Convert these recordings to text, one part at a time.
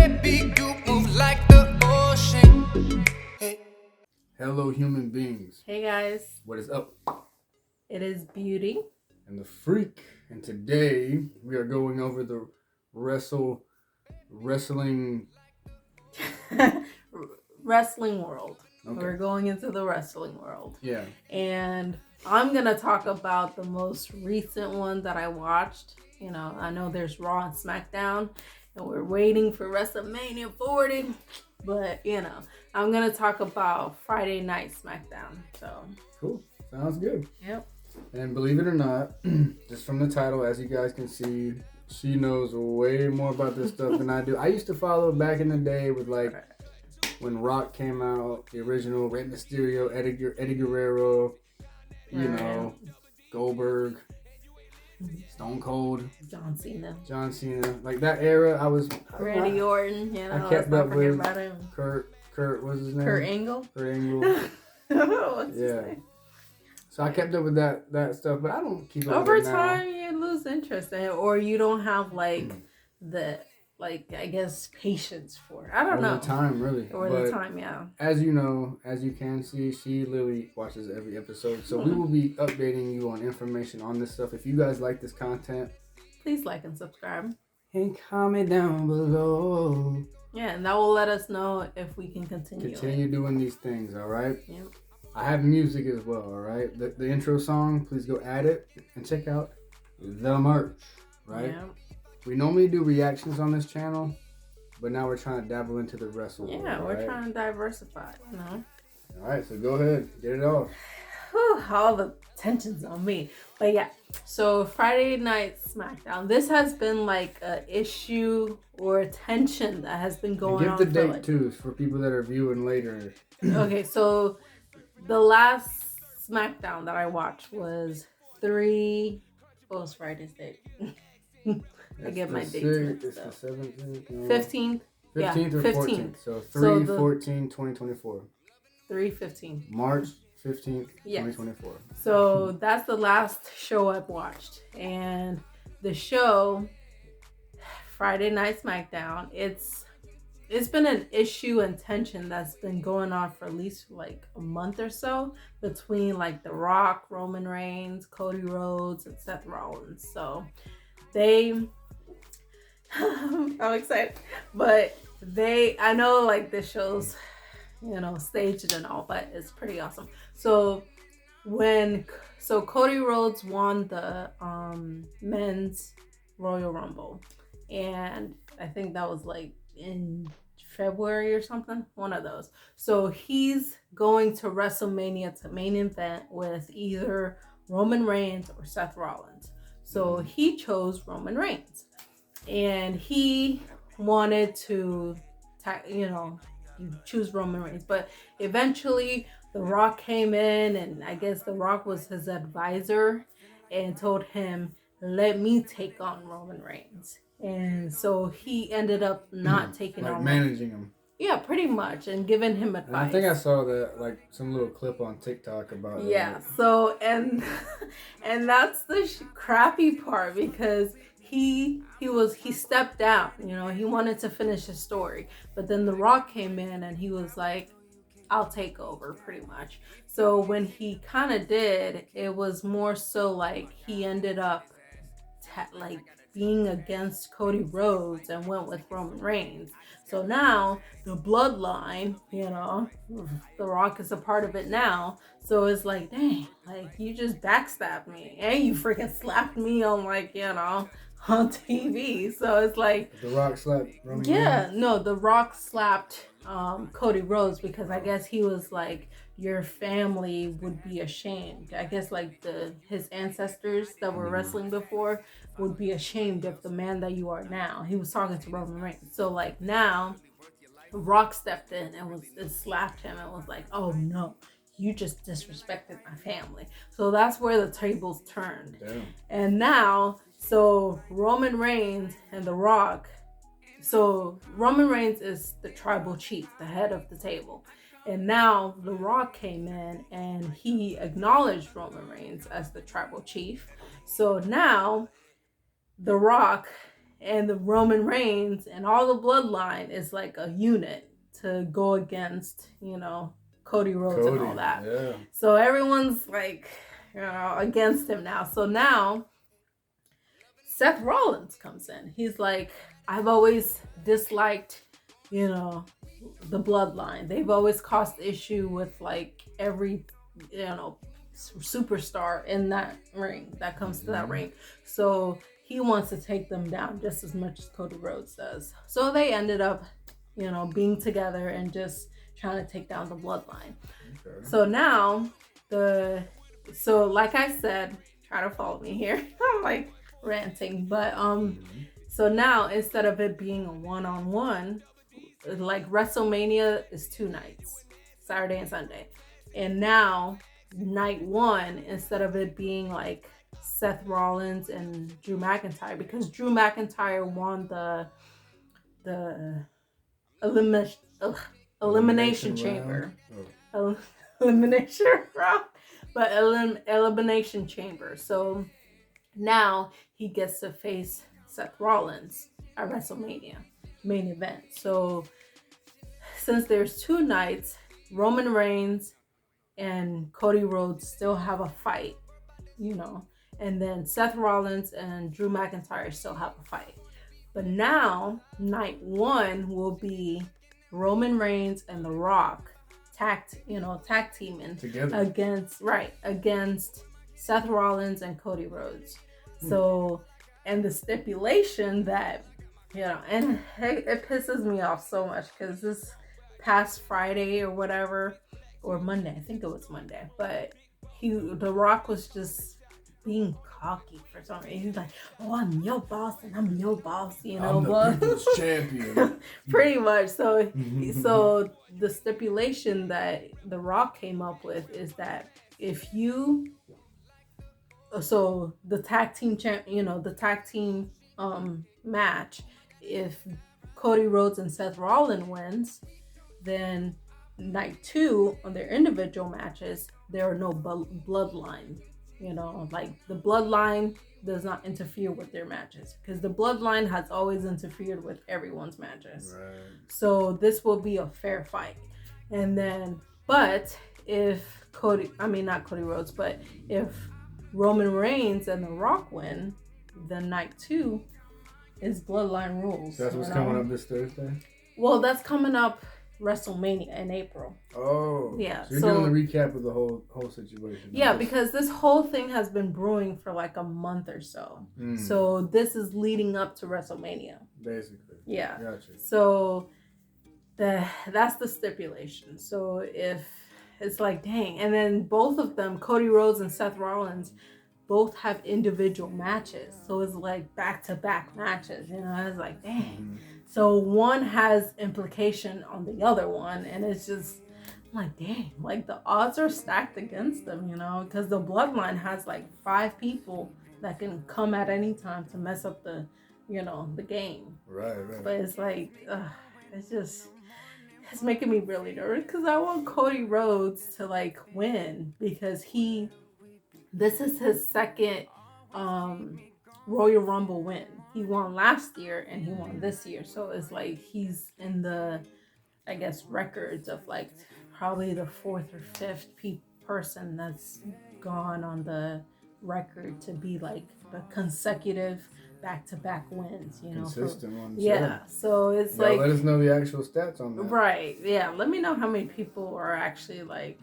baby, you move like the ocean. Hey. Hello, human beings. Hey guys, What is up? it is Beauty. And the Freak. And today we are going over the wrestling. Wrestling world. Okay. We're going into the wrestling world. Yeah. And I'm going to talk about the most recent one that I watched. You know, I know there's Raw and SmackDown, and we're waiting for WrestleMania 40. But, you know, I'm going to talk about Friday Night SmackDown. So, Cool. Sounds good. Yep. And believe it or not, just from the title, as you guys can see, she knows way more about this stuff than I do. I used to follow back in the day with like when Rock came out, the original Rey Mysterio, Eddie Guerrero, you know, Goldberg, Stone Cold, John Cena. Like that era, I was Randy Orton, you know, I kept up with about him. Kurt, what's his name? Kurt Angle. What's his name? So I kept up with that stuff, but I don't keep up Over with it now. time, you lose interest in it, or you don't have like I guess patience for it. I don't know. Over time, really. The time, yeah. As you know, as you can see, she literally watches every episode. So we will be updating you on information on this stuff. If you guys like this content, please like and subscribe. And comment down below. Yeah, and that will let us know if we can continue doing these things, all right? Yep. I have music as well, all right? The intro song, please go add it and check out the merch, right? Yeah. We normally do reactions on this channel, but now we're trying to dabble into the wrestling. Yeah, we're trying to diversify, you know? All right, so go ahead. Get it off. Whew, all the tension's on me. But yeah, so Friday Night SmackDown. This has been like an issue or a tension that has been going on. Give the date, too, for people that are viewing later. Okay, so the last SmackDown that I watched was what was Friday's date? I get my dates mixed up. 15th? 15th or 14th. So 3/14/2024. 3/15. March 15th, 2024. So that's the last show I've watched. And the show, Friday Night SmackDown, it's been an issue and tension that's been going on for at least like a month or so between like The Rock, Roman Reigns, Cody Rhodes, and Seth Rollins. So I'm excited. But I know like this show's, you know, staged and all, but it's pretty awesome. So Cody Rhodes won the men's Royal Rumble, and I think that was like in February or something, one of those. So he's going to WrestleMania to main event with either Roman Reigns or Seth Rollins. So he chose Roman Reigns, and he wanted to, choose Roman Reigns. But eventually The Rock came in, and I guess The Rock was his advisor and told him, let me take on Roman Reigns. And so he ended up not taking on managing him. Yeah, pretty much, and giving him advice. And I think I saw that, like, some little clip on TikTok about it. Yeah, so, and that's the crappy part, because he stepped down, you know, he wanted to finish his story. But then The Rock came in, and he was like, I'll take over, pretty much. So when he kind of did, it was more so like he ended up being against Cody Rhodes and went with Roman Reigns. So now the bloodline, you know, The Rock is a part of it now. So it's like, dang, like you just backstabbed me and you freaking slapped me on, like, you know, on TV. So it's like The Rock slapped Roman Reigns? Yeah, no, The Rock slapped Cody Rhodes, because I guess he was like, your family would be ashamed. I guess like his ancestors that were wrestling before would be ashamed of the man that you are now. He was talking to Roman Reigns. So like now, Rock stepped in and slapped him and was like, oh no, you just disrespected my family. So that's where the tables turned. Damn. And now, so Roman Reigns and The Rock. So Roman Reigns is the tribal chief, the head of the table. And now The Rock came in and he acknowledged Roman Reigns as the tribal chief. So now The Rock and the Roman Reigns and all the bloodline is like a unit to go against, Cody Rhodes and all that. Yeah. So everyone's like, against him now. So now Seth Rollins comes in. He's like, I've always disliked, the bloodline. They've always caused issue with like every, superstar in that ring that comes to that ring. So he wants to take them down just as much as Cody Rhodes does. So they ended up, being together and just trying to take down the bloodline. Okay. So now like I said, try to follow me here. I'm like ranting, but so now instead of it being a one-on-one, like WrestleMania is 2 nights, Saturday and Sunday, and now night 1, instead of it being like Seth Rollins and Drew McIntyre, because Drew McIntyre won the elimination chamber. Elimination round, but elimination chamber. So now he gets to face Seth Rollins at WrestleMania main event. So since there's 2 nights, Roman Reigns and Cody Rhodes still have a fight, and then Seth Rollins and Drew McIntyre still have a fight. But now night 1 will be Roman Reigns and The Rock tag teaming together against Seth Rollins and Cody Rhodes. So, and the stipulation that, and it pisses me off so much because this past Friday or whatever, or Monday, I think it was Monday, but The Rock was just being cocky for some reason. He's like, oh, I'm your boss and I'm your boss, I'm the people's champion. Pretty much. So the stipulation that The Rock came up with is that if the tag team match, if Cody Rhodes and Seth Rollins wins, then night 2 on their individual matches, there are no bloodline. Like the bloodline does not interfere with their matches because the bloodline has always interfered with everyone's matches. Right. So this will be a fair fight. And then, but if not Cody Rhodes, but if Roman Reigns and The Rock win, then night 2 is bloodline rules. That's what's coming up this Thursday? Well, that's coming up WrestleMania in April. Oh. Yeah. So you're doing a recap of the whole situation. Yeah, because this whole thing has been brewing for like a month or so. So this is leading up to WrestleMania. Basically. Yeah. Gotcha. So that's the stipulation. So if it's like, dang. And then both of them, Cody Rhodes and Seth Rollins, both have individual matches. So it's like back-to-back matches. It's like, dang. Mm-hmm. So one has implication on the other one. And it's just, I'm like, dang. Like, the odds are stacked against them, because the bloodline has like 5 people that can come at any time to mess up the game. Right. But it's like, it's making me really nervous because I want Cody Rhodes to like win because this is his second Royal Rumble win. He won last year and he won this year. So it's like he's in the, I guess, records of like probably the 4th or 5th person that's gone on the record to be like the consecutive back-to-back wins, consistent ones. Yeah, so it's like, let us know the actual stats on that. Right, yeah, let me know how many people are actually like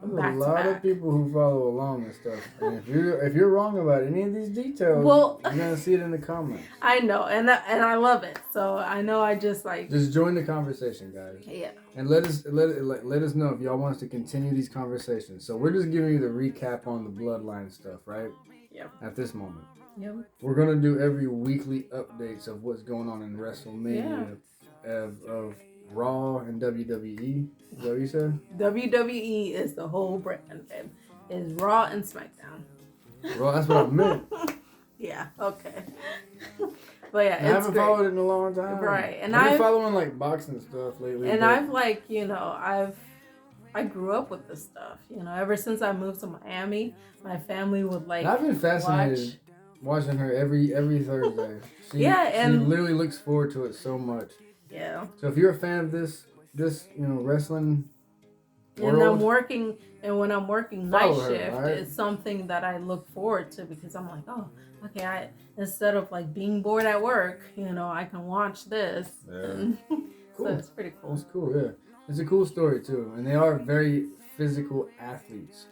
back a lot of people who follow along and stuff, and if you're wrong about any of these details, you're gonna see it in the comments. I know, and I love it, so I know I just join the conversation, guys. Yeah, and let us know if y'all want us to continue these conversations. So we're just giving you the recap on the bloodline stuff, right? Yep. At this moment. Yep. We're gonna do every weekly updates of what's going on in WrestleMania, of Raw and WWE. Is that what you said? WWE is the whole brand. Is Raw and SmackDown. Raw, that's what I meant. Yeah. Okay. But yeah, I haven't followed it in a long time. Right, and I've been following like boxing stuff lately. And I've I grew up with this stuff. Ever since I moved to Miami, my family would like. I've been fascinated watching her every Thursday. She and literally looks forward to it so much. yeah. So if you're a fan of this wrestling world, And when I'm working night follow her, shift, right? it's something that I look forward to because I'm like, oh, okay, instead of like being bored at work, I can watch this. Yeah. And Cool. So it's pretty cool. It's cool, yeah. It's a cool story too, and they are very physical athletes.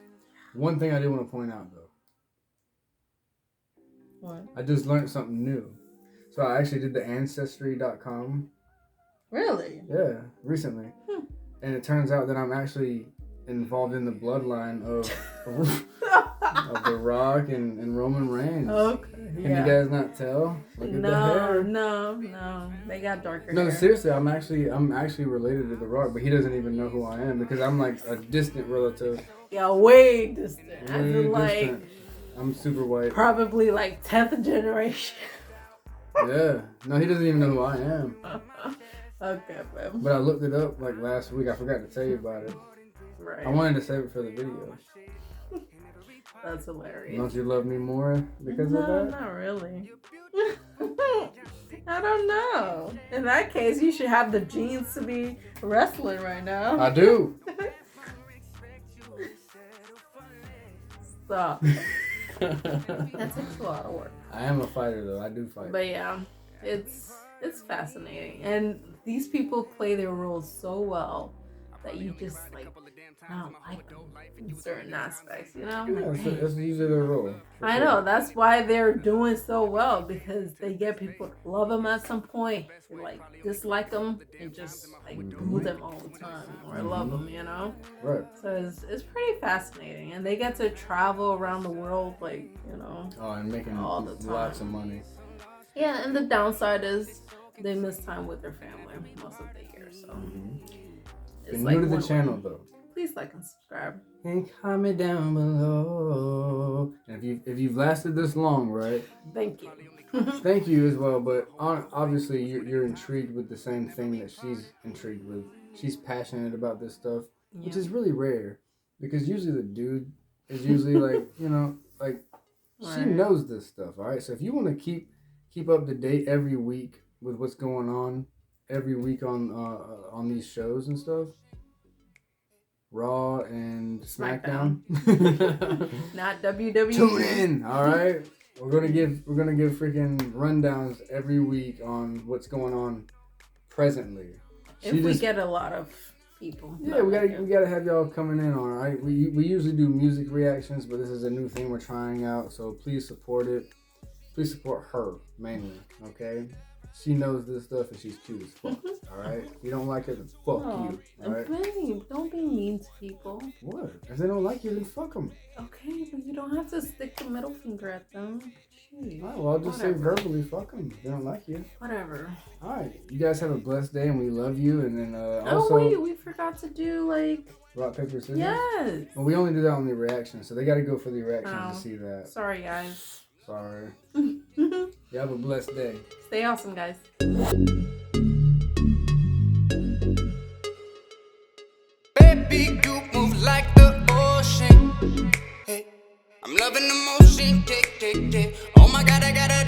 One thing I did want to point out though, What? I just learned something new. So I actually did the Ancestry.com. Really? Yeah, recently. And it turns out that I'm actually involved in the bloodline of The Rock and Roman Reigns. Okay. Can Yeah. you guys not tell? Look at the hair. No. They got darker No, hair. seriously, I'm actually related to The Rock, but he doesn't even know who I am because I'm like a distant relative. Yeah, way distant. As Way in, like, distant. I'm super white. probably like 10th generation. Yeah. No, he doesn't even know who I am. Okay, man. But I looked it up like last week. I forgot to tell you about it. Right. I wanted to save it for the video. That's hilarious. Don't you love me more because No, of that? not really. I don't know. In that case, you should have the genes to be wrestling right now. I do. Stop. That takes a lot of work. I am a fighter though. I do fight. But yeah, it's fascinating, and these people play their roles so well that you just like not like them in certain aspects, Yeah, Like, hey. it's usually their role. for I sure. know that's why they're doing so well because they get people to love them at some point, or, like dislike them, and just like boo them all the time or love them, Right. So it's pretty fascinating, and they get to travel around the world, like Oh, and making all the lots of time. money. Yeah, and the downside is they miss time with their family most of the year. So If it's you're new to the one channel way. though, Please like and subscribe. and comment down below. And if you've lasted this long, right? Thank you. Thank you as well. But obviously you're intrigued with the same thing that she's intrigued with. She's passionate about this stuff, which Yeah. is really rare because usually the dude is usually like she Right. knows this stuff. All right, so if you want to keep up to date every week with what's going on every week on these shows and stuff, Raw and SmackDown. Not WWE. Tune in, all right. We're gonna give freaking rundowns every week on what's going on presently. If we get a lot of people. Yeah, we gotta have y'all coming in on. All right, we usually do music reactions, but this is a new thing we're trying out. So please support it. Please support her mainly. Okay. She knows this stuff and she's cute as fuck. All right. If you don't like her, then fuck you. All right. Babe, don't be mean to people. What? If they don't like you, then fuck them. Okay, but you don't have to stick the middle finger at them. Jeez. All right. Well, I'll just say Whatever. verbally, fuck them. If they don't like you. Whatever. All right. You guys have a blessed day, and we love you. And then also, Oh wait, we forgot to do like. rock paper scissors. Yes. Well, we only do that on the reaction, so they got to go for the reaction Oh. to see that. Sorry, guys. Sorry. You have a blessed day. Stay awesome, guys. Baby, you move like the ocean. Hey, I'm loving the motion. Yeah. Oh my God, I gotta